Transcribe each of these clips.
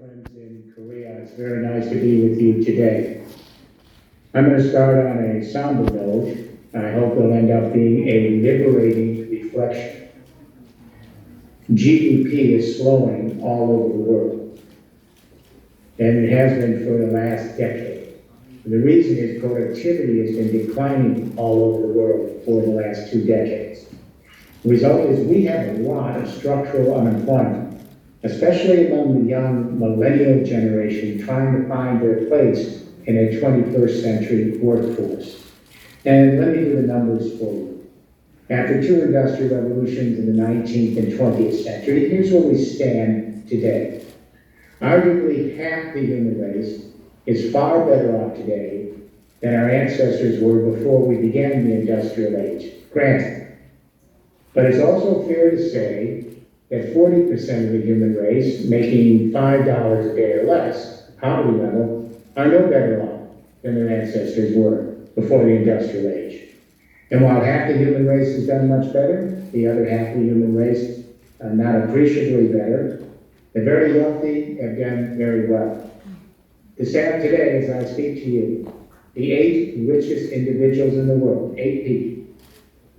friends in Korea. It's very nice to be with you today. I'm going to start on a somber note. I hope it'll end up being a liberating reflection. GDP is slowing all over the world, and it has been for the last decade. The reason is productivity has been declining all over the world for the last 2 decades. The result is we have a lot of structural unemployment, especially among the young millennial generation trying to find their place in a 21st century workforce. And let me do the numbers for you. After 2 industrial revolutions in the 19th and 20th century, here's where we stand today. Arguably half the human race is far better off today than our ancestors were before we began the industrial age, granted. But it's also fair to say that 40% of the human race making $5 a day or less, poverty level, are no better off than their ancestors were before the industrial age. And while half the human race has done much better, the other half of the human race not appreciably better, the very wealthy have done very well. To stand today, as I speak to you, the 8 richest individuals in the world, 8 people,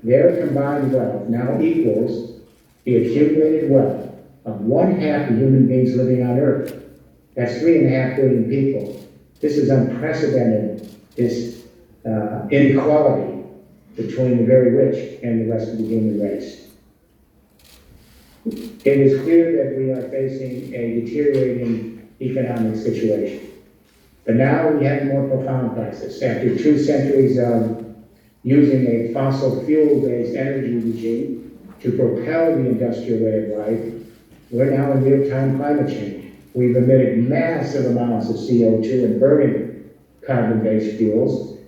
their combined wealth now equals the accumulated wealth of 1/2 of human beings living on Earth. That's 3.5 billion people. This is unprecedented, this inequality between the very rich and the rest of the human race. It is clear that we are facing a deteriorating economic situation. But now we have a more profound crisis. After 2 centuries of using a fossil fuel-based energy regime to propel the industrial way of life, we're now in real-time climate change. We've emitted massive amounts of CO2 and burning carbon-based fuels,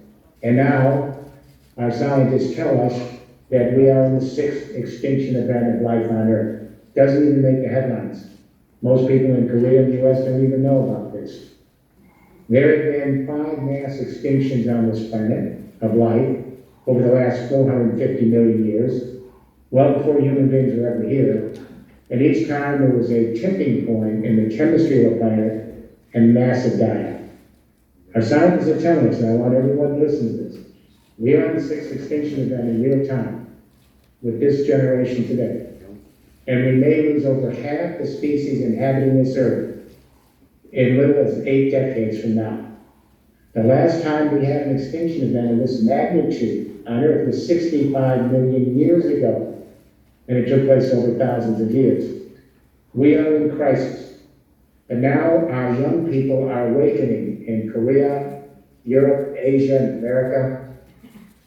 and now our scientists tell us that we are in the 6th extinction event of life on Earth. Doesn't even make the headlines. Most people in Korea and the US don't even know about this. There have been 5 mass extinctions on this planet of life over the last 450 million years, well before human beings were ever here. And each time there was a tipping point in the chemistry of the planet and massive die-off. Our scientists are telling us, and I want everyone to listen to this, we are in the 6th extinction event in real time with this generation today. And we may lose over half the species inhabiting this Earth in little as 8 decades from now. The last time we had an extinction event of this magnitude on Earth was 65 million years ago, and it took place over thousands of years. We are in crisis, but now our young people are awakening in Korea, Europe, Asia, and America.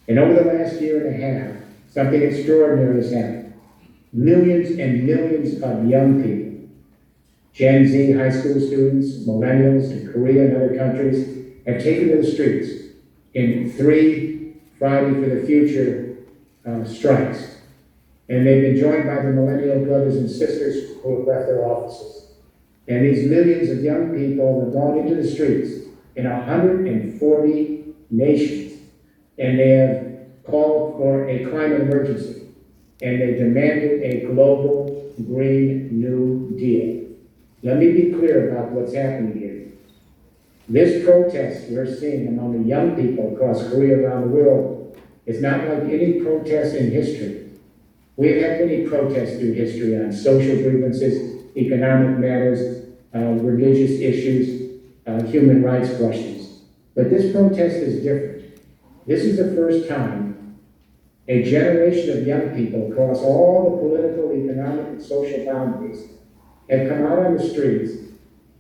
And over the last year and a half, something extraordinary has happened. Millions and millions of young people, Gen Z high school students, millennials in Korea and other countries, have taken to the streets in 3 Friday for the Future strikes. And they've been joined by the millennial brothers and sisters who have left their offices. And these millions of young people have gone into the streets in 140 nations. And they have called for a climate emergency. And they demanded a global Green New Deal. Let me be clear about what's happening here. This protest we're seeing among the young people across Korea around the world is not like any protest in history. We've had many protests through history on social grievances, economic matters, religious issues, human rights questions. But this protest is different. This is the first time a generation of young people across all the political, economic, and social boundaries have come out on the streets,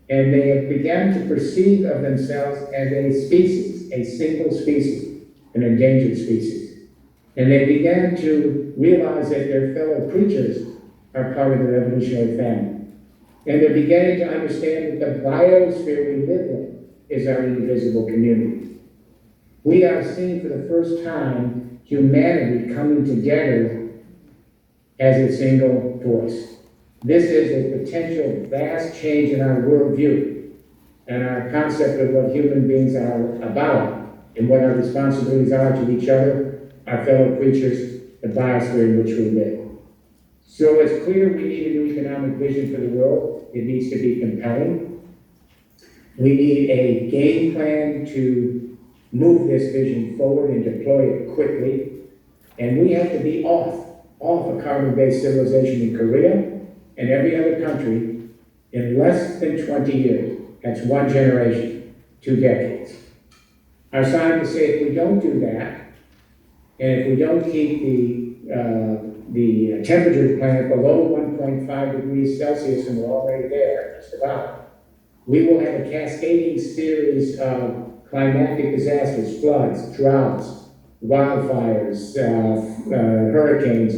and they have begun to perceive of themselves as a species, a single species, an endangered species. And they began to realize that their fellow creatures are part of the evolutionary family. And they're beginning to understand that the biosphere we live in is our indivisible community. We are seeing for the first time humanity coming together as a single voice. This is a potential vast change in our worldview and our concept of what human beings are about and what our responsibilities are to each other, our fellow creatures, the biosphere in which we live. So it's clear we need a new economic vision for the world. It needs to be compelling. We need a game plan to move this vision forward and deploy it quickly. And we have to be off a carbon-based civilization in Korea and every other country in less than 20 years. That's one generation, 2 decades. Our scientists say if we don't do that, and if we don't keep the temperature of the planet below 1.5 degrees Celsius, and we're already there, just about, we will have a cascading series of climatic disasters, floods, droughts, wildfires, hurricanes,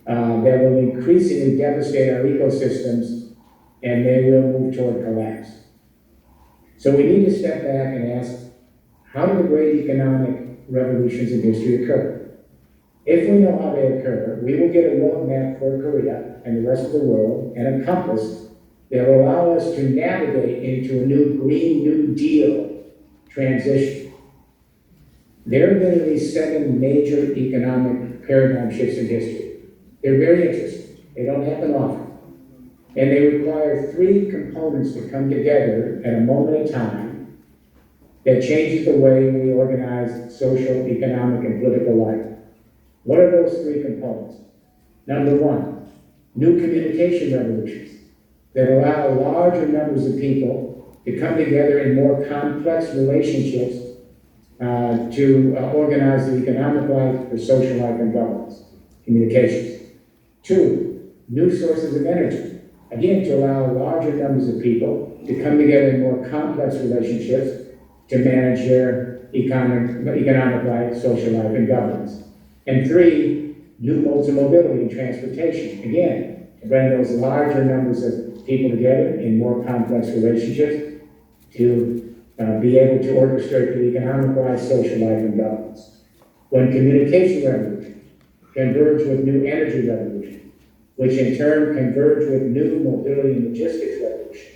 that will increasingly devastate our ecosystems, and they will move toward collapse. So we need to step back and ask, how do the great economic revolutions in history occur? If we know how they occur, we will get a roadmap for Korea and the rest of the world and a compass that will allow us to navigate into a new Green New Deal transition. There have been at least 7 major economic paradigm shifts in history. They're very interesting. They don't happen often. And they require 3 components to come together at a moment in time that changes the way we organize social, economic, and political life. What are those 3 components? Number 1, new communication revolutions that allow larger numbers of people to come together in more complex relationships to organize the economic life, the social life, and governance, communications. 2, new sources of energy, again, to allow larger numbers of people to come together in more complex relationships to manage their economic life, social life, and governance. And 3, new modes of mobility and transportation, again, to bring those larger numbers of people together in more complex relationships to be able to orchestrate the economic life, social life, and governance. When communication revolution converge with new energy revolution, which in turn converge with new mobility and logistics revolution,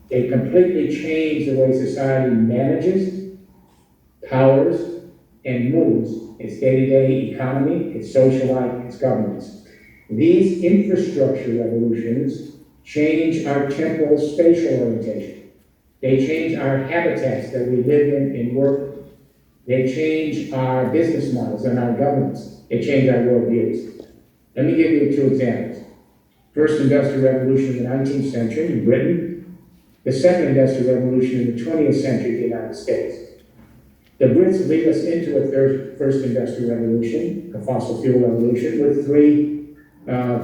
they completely change the way society manages, powers, and moves its day-to-day economy, its social life, its governance. These infrastructure revolutions change our temporal spatial orientation. They change our habitats that we live in and work. They change our business models and our governance. They change our worldviews. Let me give you 2 examples. First industrial revolution in the 19th century in Britain, the second industrial revolution in the 20th century in the United States. The Brits lead us into a first industrial revolution, a fossil fuel revolution, with 3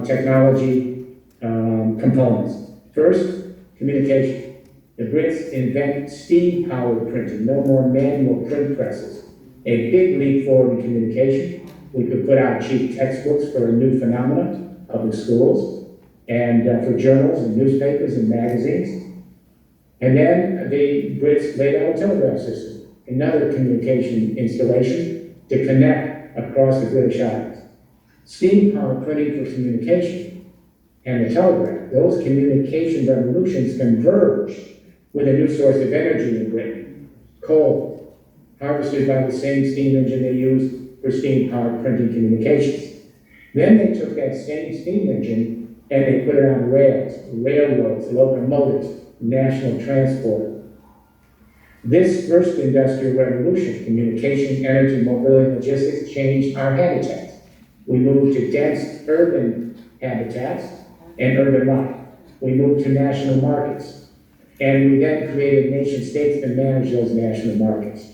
technology components. First, communication. The Brits invent steam-powered printing, no more manual print presses. A big leap forward in communication. We could put out cheap textbooks for a new phenomenon, public schools, and for journals and newspapers and magazines. And then the Brits laid out a telegraph system, another communication installation to connect across the British Isles. Steam power printing for communication and the telegraph, those communication revolutions converged with a new source of energy in Britain, coal, harvested by the same steam engine they used for steam power printing communications. Then they took that same steam engine and they put it on rails, railroads, locomotives, national transport. This first industrial revolution, communication, energy, mobility, logistics, changed our habitats. We moved to dense urban habitats and urban life. We moved to national markets. And we then created nation states to manage those national markets.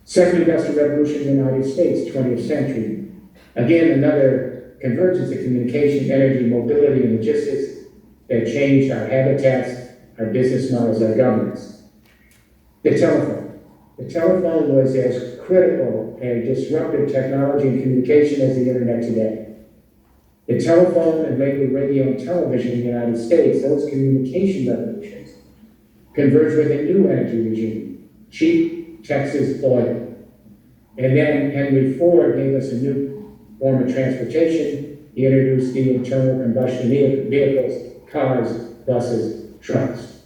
Second industrial revolution in the United States, 20th century. Again, another convergence of communication, energy, mobility, and logistics that changed our habitats, our business models, our governance. The telephone. The telephone was as critical a disruptive technology and communication as the internet today. The telephone and later radio and television in the United States, those communication revolutions, converged with a new energy regime, cheap Texas oil. And then Henry Ford gave us a new form of transportation. He introduced the internal combustion vehicles, cars, buses, trucks.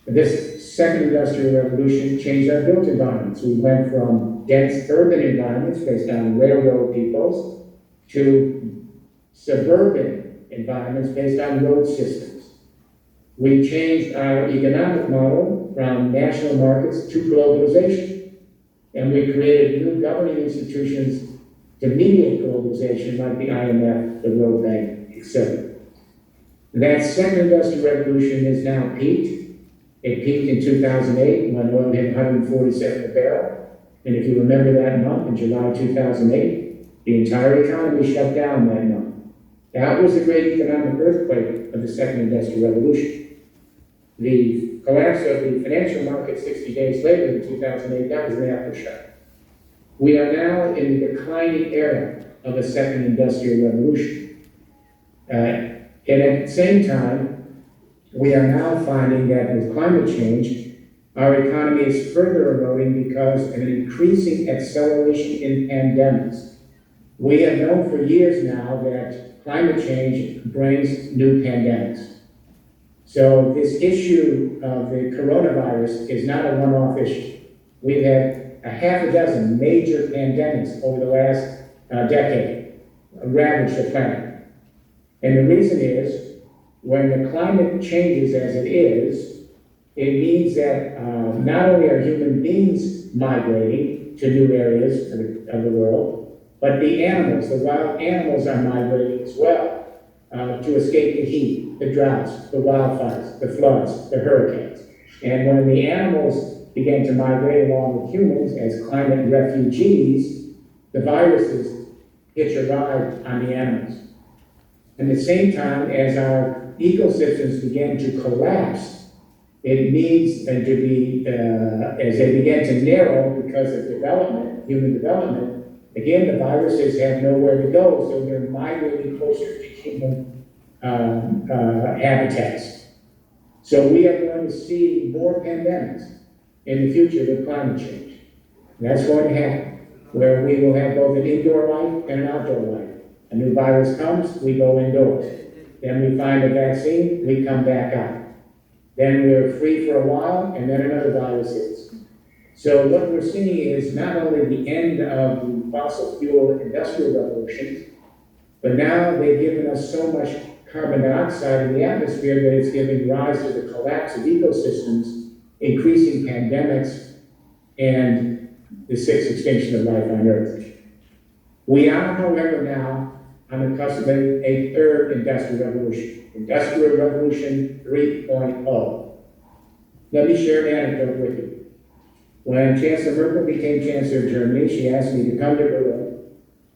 This second industrial revolution changed our built environments. We went from dense urban environments based on railroad depots to suburban environments based on road systems. We changed our economic model from national markets to globalization. And we created new governing institutions to mediate globalization like the IMF, the World Bank, etc. That second industrial revolution is now peaked. It peaked in 2008 when oil hit 147 a barrel. And if you remember that month, in July 2008, the entire economy shut down that month. That was the great economic earthquake of the second industrial revolution. The collapse of the financial market 60 days later in 2008, that was an aftershock. We are now in the declining era of the second industrial revolution. And at the same time, we are now finding that with climate change, our economy is further eroding because of an increasing acceleration in pandemics. We have known for years now that climate change brings new pandemics. So this issue of the coronavirus is not a one-off issue. We've had a half a dozen major pandemics over the last decade, ravaged the planet. And the reason is, when the climate changes as it is, it means that not only are human beings migrating to new areas of the world, but the animals, the wild animals are migrating as well to escape the heat, the droughts, the wildfires, the floods, the hurricanes. And when the animals began to migrate along with humans as climate refugees, the viruses hitch a ride on the animals. At the same time, as our ecosystems began to collapse, it needs to be, as they began to narrow because of development, human development, again, the viruses have nowhere to go, so they're migrating closer to human habitats. So we are going to see more pandemics in the future with climate change. And that's going to happen, where we will have both an indoor life and an outdoor life. A new virus comes, we go indoors. Then we find a vaccine, we come back out. Then we're free for a while, and then another virus hits. So what we're seeing is not only the end of the fossil fuel industrial revolution, but now they've given us so much carbon dioxide in the atmosphere that it's giving rise to the collapse of ecosystems, increasing pandemics, and the sixth extinction of life on Earth. We are, however, now on the cusp of a third industrial revolution, Industrial Revolution 3.0. Let me share an anecdote with you. When Chancellor Merkel became Chancellor of Germany, she asked me to come to Berlin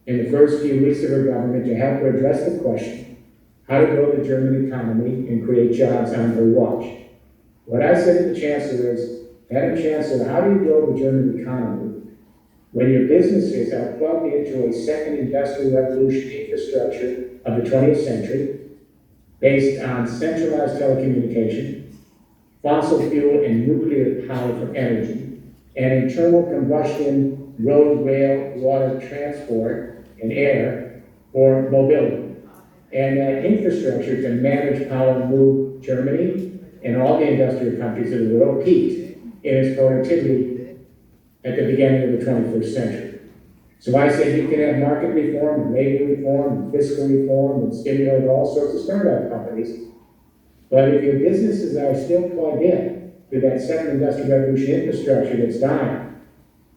in the first few weeks of her government to help her address the question, how to grow the German economy and create jobs on her watch. What I said to the Chancellor is, Madam Chancellor, how do you grow the German economy when your businesses are plugged into a second industrial revolution infrastructure of the 20th century based on centralized telecommunication, fossil fuel and nuclear power for energy, and internal combustion, road, rail, water transport, and air for mobility. And that infrastructure to manage power and move Germany and all the industrial countries of the world peaked in its productivity at the beginning of the 21st century. So I said you can have market reform, and labor reform, and fiscal reform, and stimulate all sorts of startup companies. But if your businesses are still plugged in to that second industrial revolution infrastructure that's dying,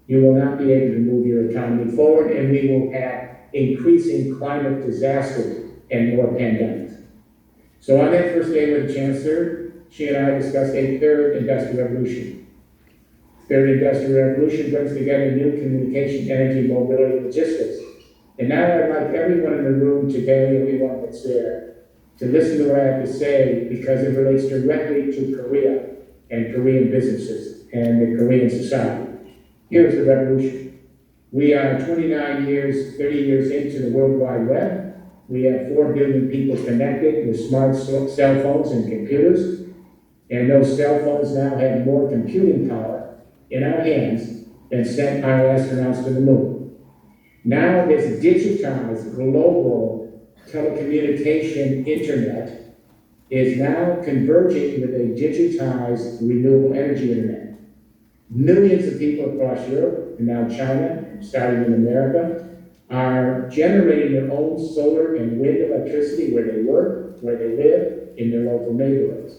you will not be able to move your economy forward, and we will have increasing climate disasters and more pandemics. So on that first day with the Chancellor, she and I discussed a third industrial revolution. Third industrial revolution brings together new communication, energy, mobility, logistics. And now I'd like everyone in the room today, everyone that's there, to listen to what I have to say because it relates directly to Korea and Korean businesses and the Korean society. Here's the revolution. We are 29 years, 30 years into the World Wide Web. We have 4 billion people connected with smart cell phones and computers. And those cell phones now have more computing power in our hands than sent our astronauts to the moon. Now this digitized global telecommunication internet is now converging with a digitized renewable energy internet. Millions of people across Europe, and now China, starting in America, are generating their own solar and wind electricity where they work, where they live, in their local neighborhoods.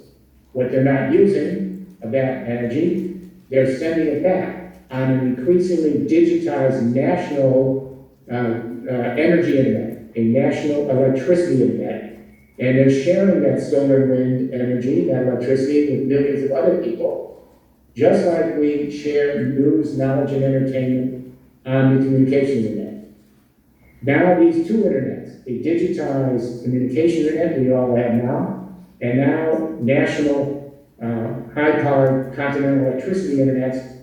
What they're not using of that energy, they're sending it back on an increasingly digitized national energy internet, a national electricity internet, and they're sharing that solar and wind energy, that electricity, with millions of other people, just like we share news, knowledge, and entertainment on the communication internet. Now these two internets, the digitized communication internet we all have now, and now national high-powered continental electricity internets,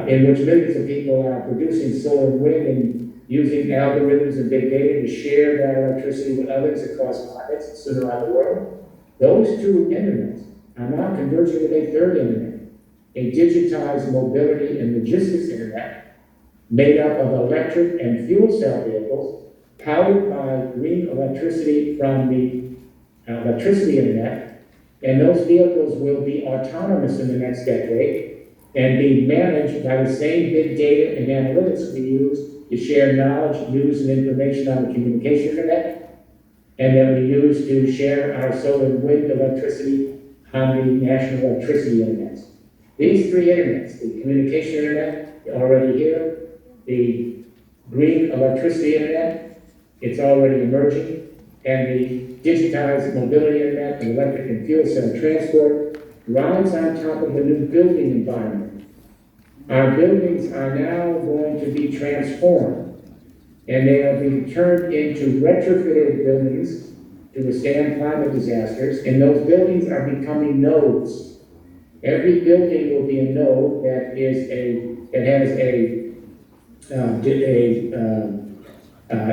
in which millions of people are producing solar and wind and using algorithms and big data to share that electricity with others across markets and soon around the world. Those two internets are now converging with a third internet, a digitized mobility and logistics internet made up of electric and fuel cell vehicles powered by green electricity from the electricity internet. And those vehicles will be autonomous in the next decade and be managed by the same big data and analytics we use to share knowledge, news, and information on the communication internet, and that we use to share our solar and wind electricity on the national electricity internet. These three internets, the communication internet, already here, the green electricity internet, it's already emerging, and the digitized mobility internet and electric and fuel cell transport rides on top of the new building environment. Our buildings are now going to be transformed, and they will be turned into retrofitted buildings to withstand climate disasters, and those buildings are becoming nodes. Every building will be a node that has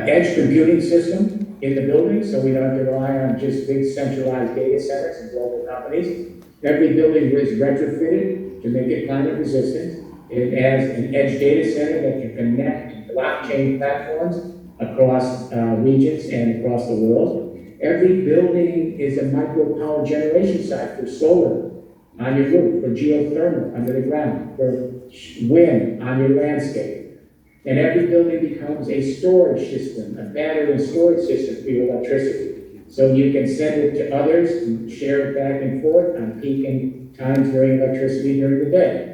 edge computing system in the building, so we don't have to rely on just big centralized data centers and global companies. Every building is retrofitted to make it climate resistant. It has an edge data center that can connect blockchain platforms across regions and across the world. Every building is a micro power generation site for solar on your roof, for geothermal under the ground, for wind on your landscape. And every building becomes a storage system, a battery and storage system for your electricity. So you can send it to others and share it back and forth on peaking times during electricity during the day.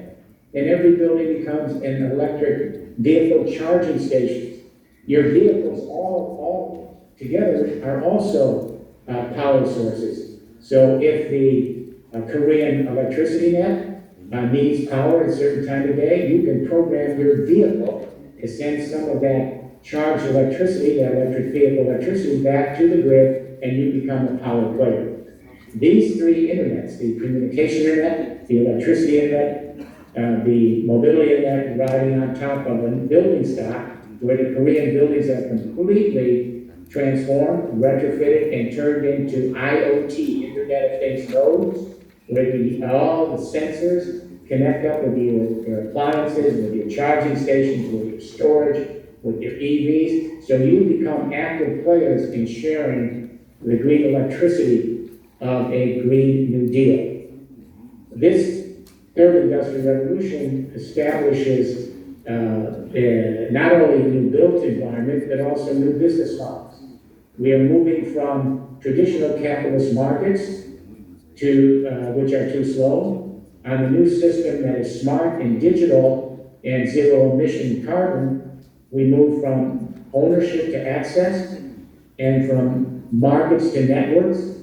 And every building becomes an electric vehicle charging station. Your vehicles all together are also power sources. So if the Korean electricity net needs power at a certain time of day, you can program your vehicle to send some of that charged electricity, that electric vehicle electricity, back to the grid, and you become a power player. These three internets, the communication internet, the electricity internet, the mobility internet riding on top of a building stock, where the Korean buildings are completely transformed, retrofitted, and turned into IoT, Internet of Things nodes, where all the sensors connect up with your appliances, with your charging stations, with your storage, with your EVs. So you become active players in sharing the green electricity of a Green New Deal. This third industrial revolution establishes not only a new built environment, but also new business models. We are moving from traditional capitalist markets to which are too slow, on a new system that is smart and digital and zero emission carbon. We move from ownership to access, and from markets to networks,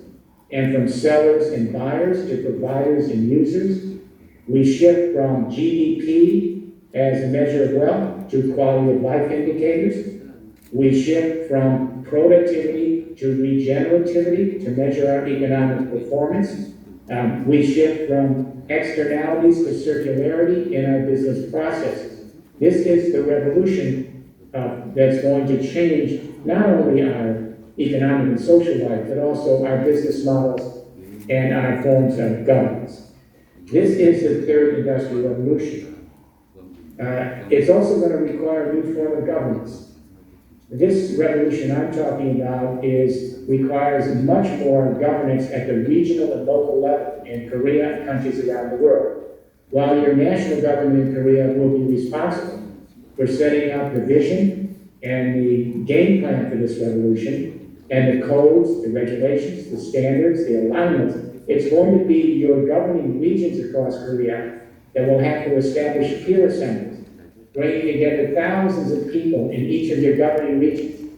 and from sellers and buyers to providers and users. We shift from GDP as a measure of wealth to quality of life indicators. We shift from productivity to regenerativity to measure our economic performance. We shift from externalities to circularity in our business processes. This is the revolution that's going to change not only our economic and social life, but also our business models and our forms of governance. This is the third industrial revolution. It's also going to require a new form of governance. This revolution I'm talking about requires much more governance at the regional and local level in Korea and countries around the world. While your national government in Korea will be responsible for setting up the vision and the game plan for this revolution, and the codes, the regulations, the standards, the alignments it's going to be your governing regions across Korea that will have to establish peer assemblies, bringing together thousands of people in each of your governing regions.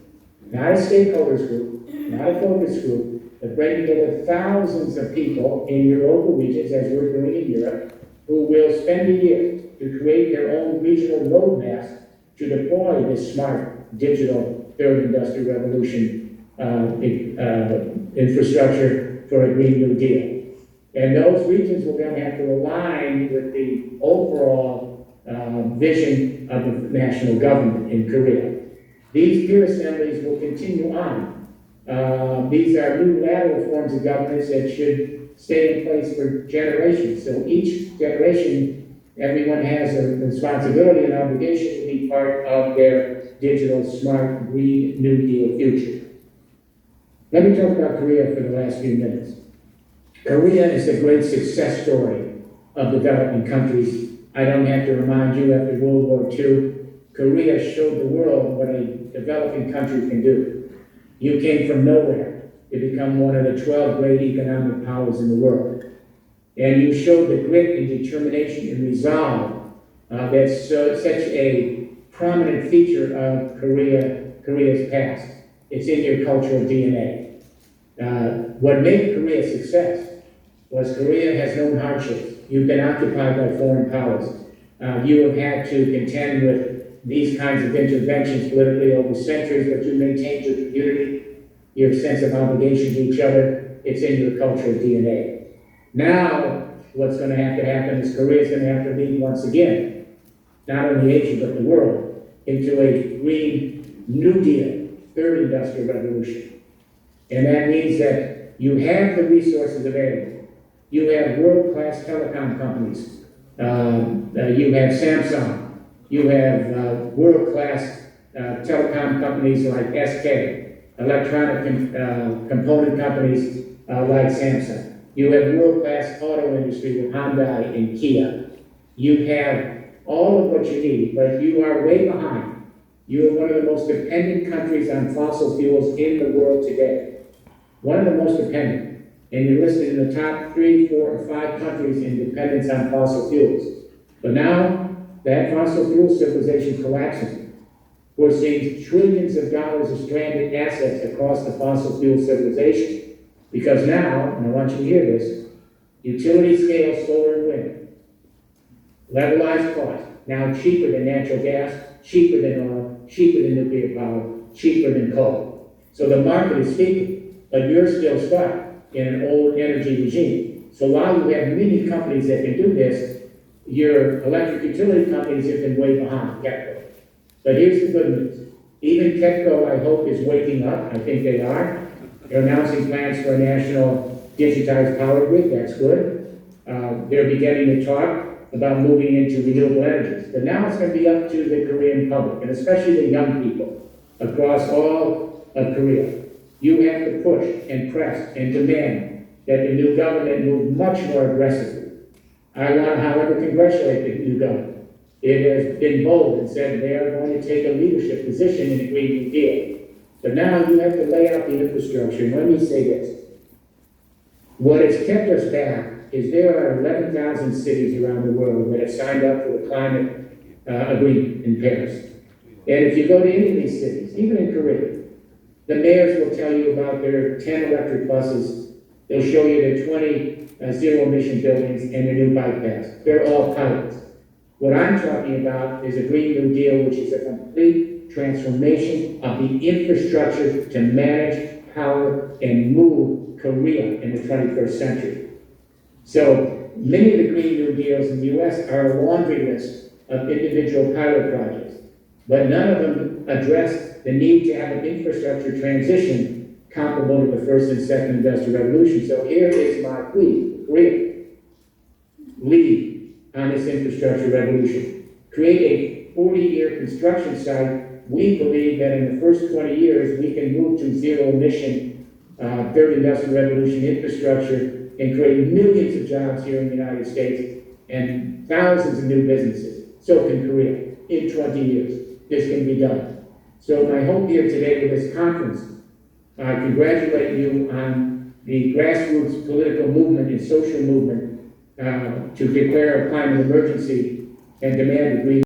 Not a stakeholders group, not a focus group, but bring together thousands of people in your local regions, as we're doing in Europe, who will spend a year to create their own regional roadmaps to deploy this smart digital third industrial revolution infrastructure for a Green New Deal. And those regions will then have to align with the overall vision of the national government in Korea. These peer assemblies will continue on. These are new lateral forms of governance that should stay in place for generations. So each generation, everyone has a responsibility and obligation to be part of their digital, smart, Green New Deal future. Let me talk about Korea for the last few minutes. Korea is a great success story of developing countries. I don't have to remind you, after World War II, Korea showed the world what a developing country can do. You came from nowhere to become one of the 12 great economic powers in the world. And you showed the grit and determination and resolve that's such a prominent feature of Korea's past. It's in your cultural DNA. What made Korea a success was Korea has known hardships. You've been occupied by foreign powers. You have had to contend with these kinds of interventions politically over centuries, but you maintained your community, your sense of obligation to each other. It's in your cultural DNA. Now, what's going to happen is Korea is going to have to lead once again, not only Asia, but the world, into a Green New Deal, third industrial revolution. And that means that you have the resources available. You have world-class telecom companies. You have Samsung. You have world-class telecom companies like SK, electronic component companies like Samsung. You have world-class auto industry with Hyundai and Kia. You have all of what you need, but you are way behind. You are one of the most dependent countries on fossil fuels in the world today. One of the most dependent. And you're listed in the top 3, 4, or 5 countries in dependence on fossil fuels. But now, that fossil fuel civilization collapsing. We're seeing trillions of dollars of stranded assets across the fossil fuel civilization. Because now, and I want you to hear this, utility scale solar and wind, levelized cost, now cheaper than natural gas, cheaper than oil, cheaper than nuclear power, cheaper than coal. So the market is speaking, but you're still stuck in an old energy regime. So while you have many companies that can do this, your electric utility companies have been way behind, KEPCO. But here's the good news. Even KEPCO, I hope, is waking up. I think they are. They're announcing plans for a national digitized power grid. That's good. They're beginning to talk about moving into renewable energies. But now it's going to be up to the Korean public, and especially the young people across all of Korea. You have to push and press and demand that the new government move much more aggressively. I want to, however, congratulate the new government. It has been bold and said they are going to take a leadership position in the Green New Deal. But now you have to lay out the infrastructure. And let me say this. What has kept us back is there are 11,000 cities around the world that have signed up for the climate agreement in Paris. And if you go to any of these cities, even in Korea, the mayors will tell you about their 10 electric buses. They'll show you their 20 zero-emission buildings and their new bike paths. They're all pilots. What I'm talking about is a Green New Deal, which is a complete transformation of the infrastructure to manage, power, and move Korea in the 21st century. So many of the Green New Deals in the U.S. are a laundry list of individual pilot projects, but none of them address the need to have an infrastructure transition comparable to the first and second industrial revolution. So here is my plea, Korea. Lead on this infrastructure revolution. Create a 40-year construction site. We believe that in the first 20 years, we can move to zero-emission third industrial revolution infrastructure and create millions of jobs here in the United States and thousands of new businesses. So can Korea in 20 years. This can be done. So my hope here today with this conference, I congratulate you on the grassroots political movement and social movement to declare a climate emergency and demand a green